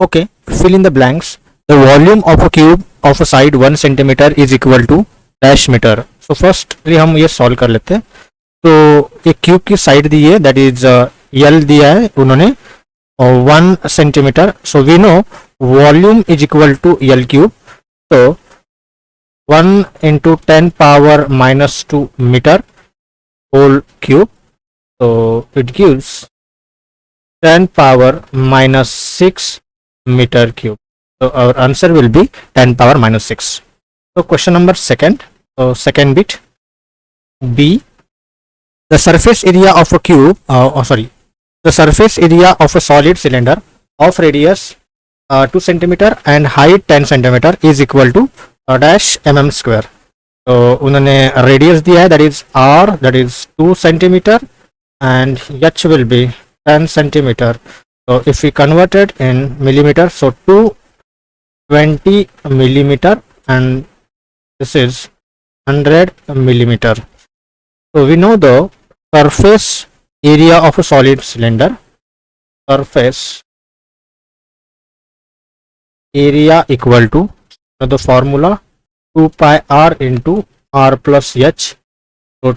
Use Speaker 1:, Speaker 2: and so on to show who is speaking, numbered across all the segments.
Speaker 1: Okay, fill in the blanks. The volume of a cube of a side 1 centimeter is equal to dash meter. So firstly हम ये solve कर लेते हैं. तो एक cube की साइड दी है, दैट इज यल दिया है उन्होंने 1 centimetre. So we know volume is equal to l cube. तो 1 into 10 power minus 2 metre whole cube. तो it gives 10 power minus 6 meter cube. So our answer will be 10 power minus 6. So question number second. So second bit B. The surface area of a cube, the surface area of a solid cylinder of radius 2 centimeter and height 10 centimeter is equal to dash mm square. तो उन्होंने radius दिया है, that is r, that is 2 centimeter, and h will be 10 centimeter. So if we convert it in millimeter, so 220 millimeter, and this is 100 millimeter. So we know the surface area of a solid cylinder. Surface area equal to the formula 2 pi r into r plus h. So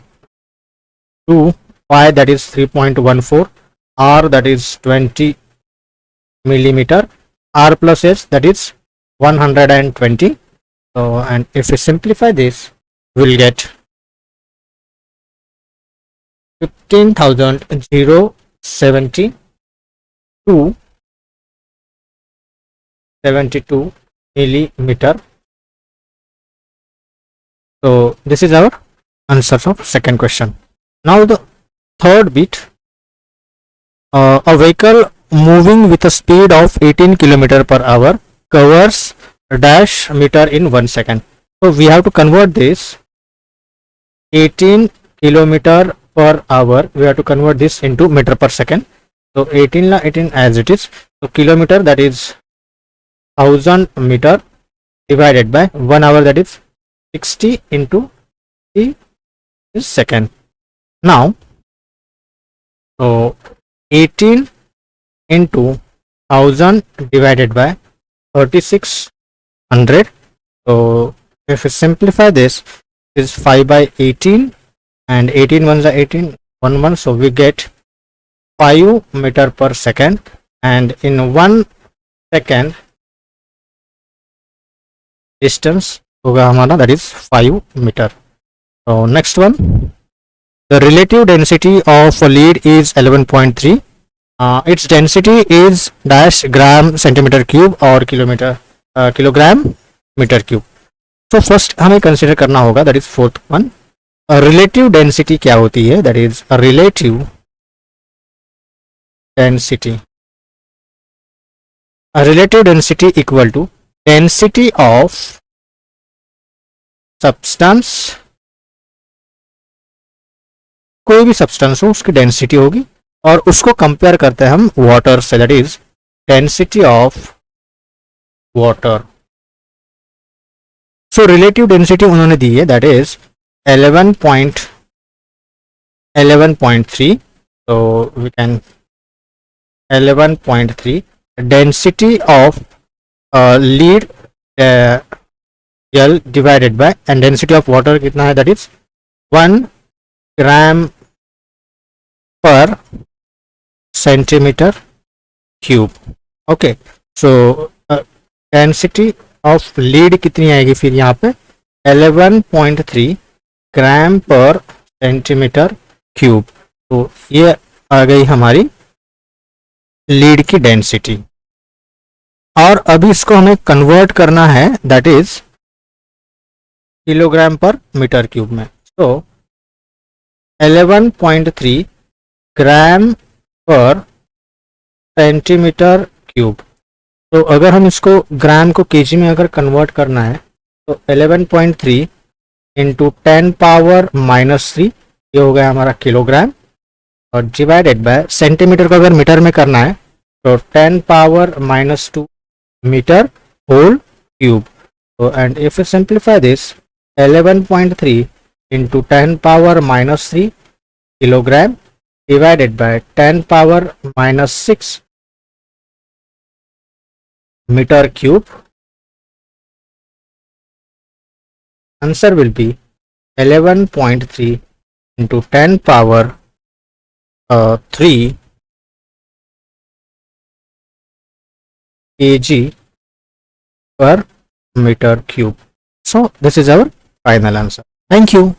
Speaker 1: 2 pi, that is 3.14, r, that is 20 millimeter, r plus h, that is 120. So and if we simplify this, we'll get 15,072 millimeter. So this is our answer of second question. Now the third bit. A vehicle moving with a speed of 18 km per hour covers dash meter in 1 second. So we have to convert this 18 km per hour, we have to convert this into meter per second. So 18 la 18 as it is. So kilometer, that is 1000 meter, divided by 1 hour, that is 60 into the second. Now so 18 into 1000 divided by 3600. So if we simplify this, is 5 by 18, and 18 ones are 18, 1 1. So we get 5 meter per second, and in 1 second distance होगा हमारा, that is 5 meter. So next one. The relative density of a lead is 11.3. Its density is dash gram centimeter cube or kilogram meter cube. So first हमें consider करना होगा, that is fourth one. Relative density क्या होती है? That is a relative density. A relative density equal to density of substance. कोई भी substance हो उसकी डेंसिटी होगी, और उसको कंपेयर करते हैं हम वाटर से, that is density of water. So relative density उन्होंने दी है, दैट इज 11.3. तो we can 11.3 density of lead L divided by, and density of water कितना है, that is 1 gram per centimeter cube. Okay, so density of lead कितनी आएगी फिर यहाँ पे 11.3 ग्राम पर सेंटीमीटर क्यूब. तो ये आ गई हमारी लीड की डेंसिटी, और अभी इसको हमें कन्वर्ट करना है, दैट इज किलोग्राम पर मीटर क्यूब में. तो 11.3 ग्राम पर सेंटीमीटर क्यूब. तो अगर हम इसको ग्राम को केजी में अगर कन्वर्ट करना है, तो 11.3 इंटू 10 पावर माइनस 3, ये हो गया हमारा किलोग्राम, और डिवाइडेड बाय सेंटीमीटर को अगर मीटर में करना है, तो 10 power minus 2 metre whole cube. तो and if you simplify this, 11.3 into 10 power minus 3 kilogram divided by 10 power minus 6 meter cube. Answer will be 11.3 into 10 power 3 kg per meter cube. So this is our final answer. Thank you.